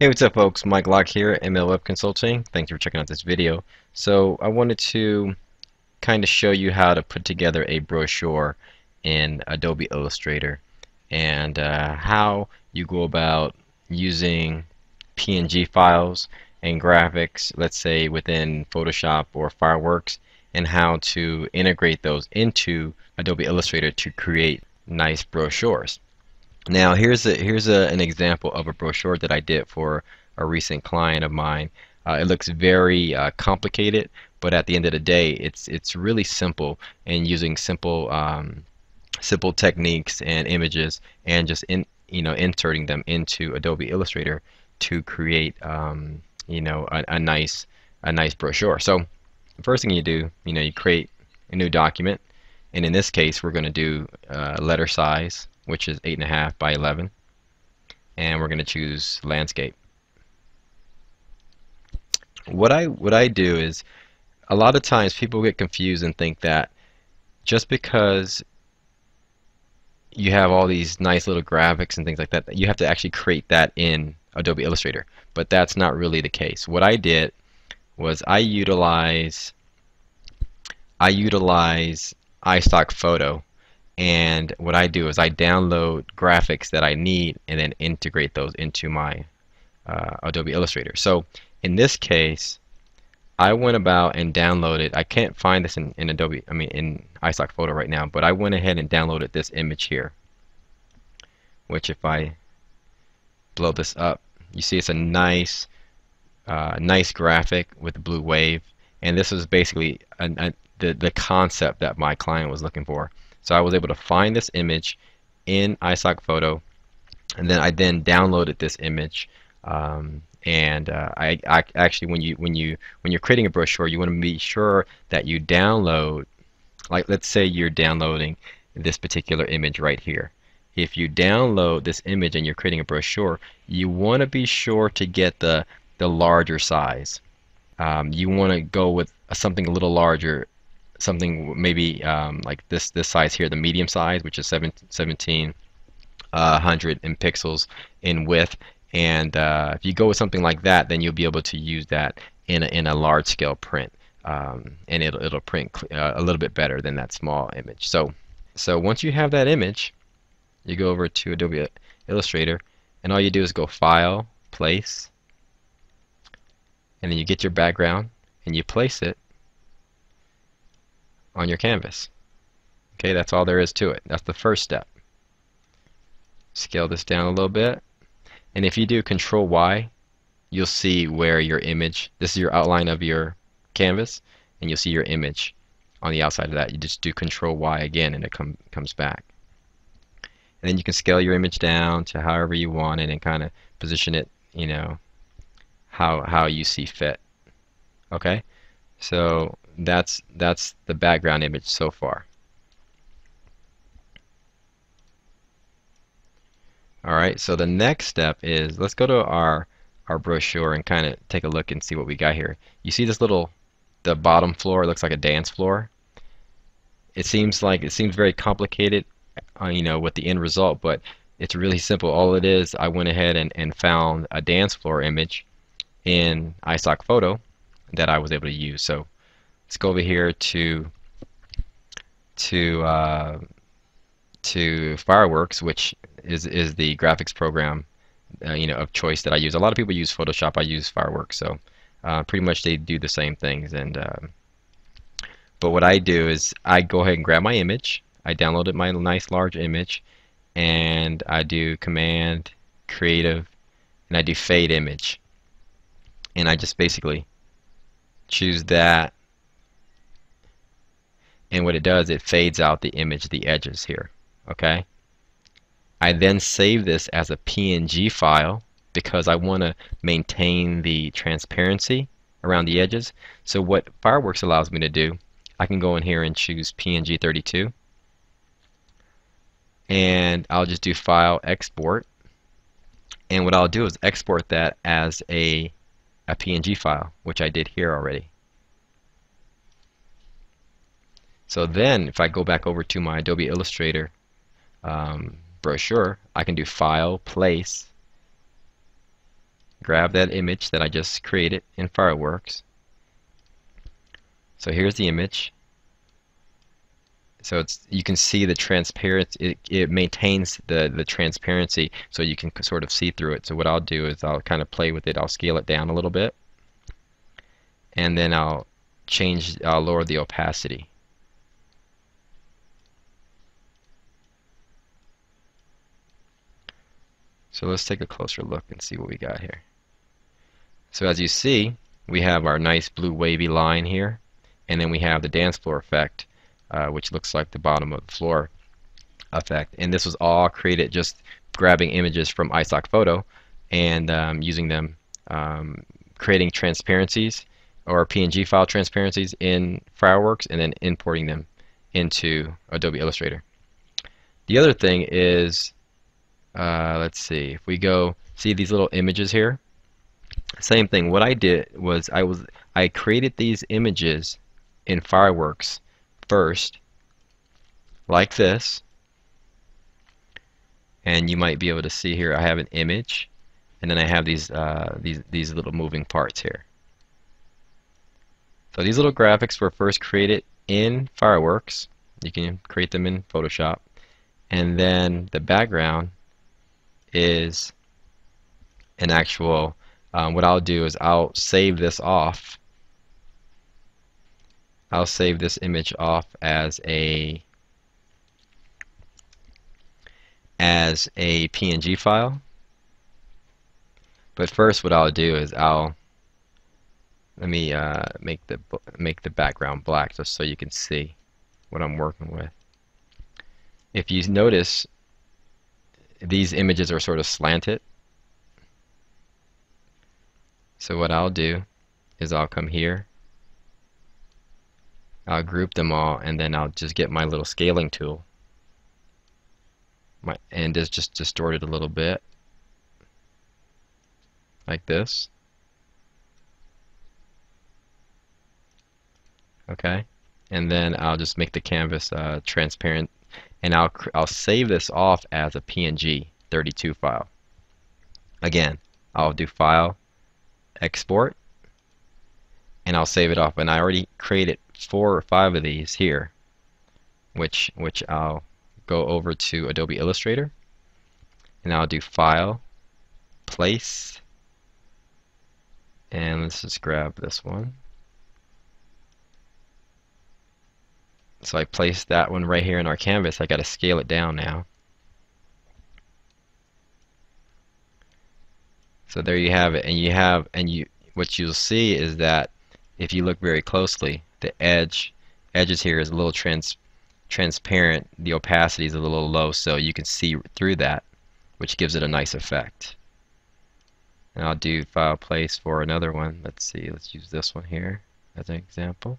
Hey, what's up, folks? Mike Locke here, ML Web Consulting. Thank you for checking out this video. So I wanted to kind of show you how to put together a brochure in Adobe Illustrator and how you go about using PNG files and graphics, let's say within Photoshop or Fireworks, and how to integrate those into Adobe Illustrator to create nice brochures. Now an example of a brochure that I did for a recent client of mine. It looks very complicated, but at the end of the day, it's really simple, and using simple techniques and images, and just inserting them into Adobe Illustrator to create a nice brochure. So the first thing you do, you create a new document, and in this case, we're going to do letter size, which is 8.5 by 11, and we're going to choose landscape. What I do is, a lot of times people get confused and think that just because you have all these nice little graphics and things like that, you have to actually create that in Adobe Illustrator. But that's not really the case. What I did was I utilize iStock Photo, and what I do is I download graphics that I need and then integrate those into my Adobe Illustrator. So in this case, I went about and downloaded. I can't find this in in iStock Photo right now, but I went ahead and downloaded this image here, which if I blow this up, you see it's a nice graphic with a blue wave, and this was basically the concept that my client was looking for. So I was able to find this image in iStock Photo, and then I downloaded this image. I actually, when you're creating a brochure, you want to be sure that you download, like let's say you're downloading this particular image right here. If you download this image and you're creating a brochure, you want to be sure to get the larger size. You want to go with something a little larger, something maybe like this size here, the medium size, which is 1700 in pixels in width. And if you go with something like that, then you'll be able to use that in a large scale print, and it'll print a little bit better than that small image. So once you have that image, you go over to Adobe Illustrator, and all you do is go File, Place, and then you get your background and you place it on your canvas. Okay, that's all there is to it. That's the first step. Scale this down a little bit, and if you do Control Y, you'll see where your image, this is your outline of your canvas, and you'll see your image on the outside of that. You just do Control Y again, and it comes back. And then you can scale your image down to however you want it and kind of position it, how you see fit. Okay, so that's the background image so far. Alright, so the next step is, let's go to our brochure and kind of take a look and see what we got here. You see this the bottom floor, it looks like a dance floor. It seems very complicated, with the end result, but it's really simple. All it is, I went ahead and found a dance floor image in iStock Photo that I was able to use. So let's go over here to Fireworks, which is the graphics program of choice that I use. A lot of people use Photoshop. I use Fireworks, so pretty much they do the same things. And but what I do is I go ahead and grab my image. I downloaded my nice large image, and I do Command Creative, and I do Fade Image, and I just basically choose that, and what it does, it fades out the image, the edges here. Okay, I then save this as a PNG file because I want to maintain the transparency around the edges. So what Fireworks allows me to do, I can go in here and choose PNG 32, and I'll just do File, Export, and what I'll do is export that as a PNG file, which I did here already. So then if I go back over to my Adobe Illustrator brochure, I can do File, Place, grab that image that I just created in Fireworks. So here's the image. So you can see the transparency. It maintains the transparency, so you can sort of see through it. So what I'll do is I'll kind of play with it. I'll scale it down a little bit, and then I'll lower the opacity. So let's take a closer look and see what we got here. So as you see, we have our nice blue wavy line here, and then we have the dance floor effect, which looks like the bottom of the floor effect. And this was all created just grabbing images from iStock Photo and using them, creating transparencies or PNG file transparencies in Fireworks, and then importing them into Adobe Illustrator. The other thing is, let's see, if we go see these little images here, same thing. What I did was I created these images in Fireworks first, like this, and you might be able to see here I have an image, and then I have these little moving parts here. So these little graphics were first created in Fireworks. You can create them in Photoshop, and then the background is an actual, what I'll do is I'll save this off. I'll save this image off as a PNG file. But first what I'll do is let me make the background black just so you can see what I'm working with. If you notice, these images are sort of slanted. So what I'll do is I'll come here, I'll group them all, and then I'll just get my little scaling tool and just distort it a little bit like this. Okay, and then I'll just make the canvas transparent, and I'll save this off as a PNG 32 file. Again, I'll do File, Export, and I'll save it off. And I already created 4 or 5 of these here, which I'll go over to Adobe Illustrator, and I'll do File, Place, and let's just grab this one. So I placed that one right here in our canvas. I got to scale it down now. So there you have it, and what you'll see is that if you look very closely, the edges here is a little transparent. The opacity is a little low, so you can see through that, which gives it a nice effect. And I'll do File, Place for another one. Let's see, let's use this one here as an example.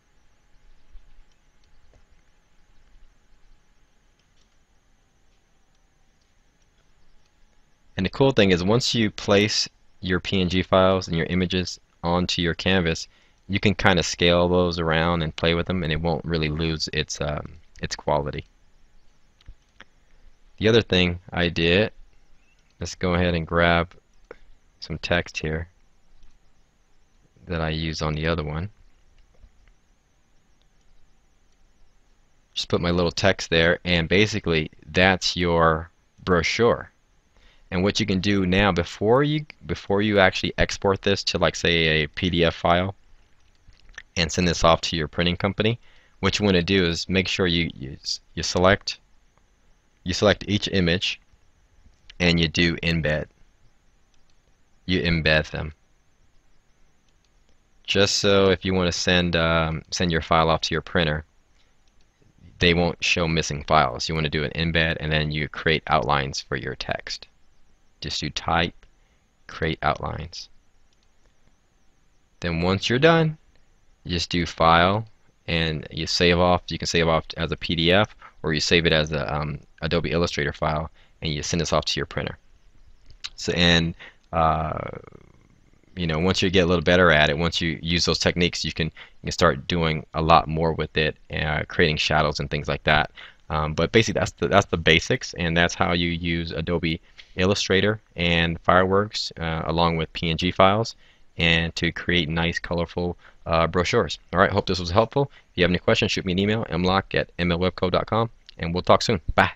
And the cool thing is, once you place your PNG files and your images onto your canvas, you can kind of scale those around and play with them, and it won't really lose its quality. The other thing I did, let's go ahead and grab some text here that I use on the other one. Just put my little text there, and basically that's your brochure. And what you can do now, before you actually export this to, like, say, a PDF file and send this off to your printing company, what you want to do is make sure you select each image, and you do embed. You embed them, just so if you want to send your file off to your printer, they won't show missing files. You want to do an embed, and then you create outlines for your text. Just do Type, Create Outlines. Then once you're done, you just do File, and you save off. You can save off as a PDF, or you save it as a Adobe Illustrator file, and you send this off to your printer. So, and you know, once you get a little better at it, once you use those techniques, you can start doing a lot more with it, creating shadows and things like that. But basically, that's the basics, and that's how you use Adobe Illustrator and Fireworks along with PNG files, and to create nice colorful brochures. Alright, hope this was helpful. If you have any questions, shoot me an email, mlock@mlwebco.com, and we'll talk soon. Bye.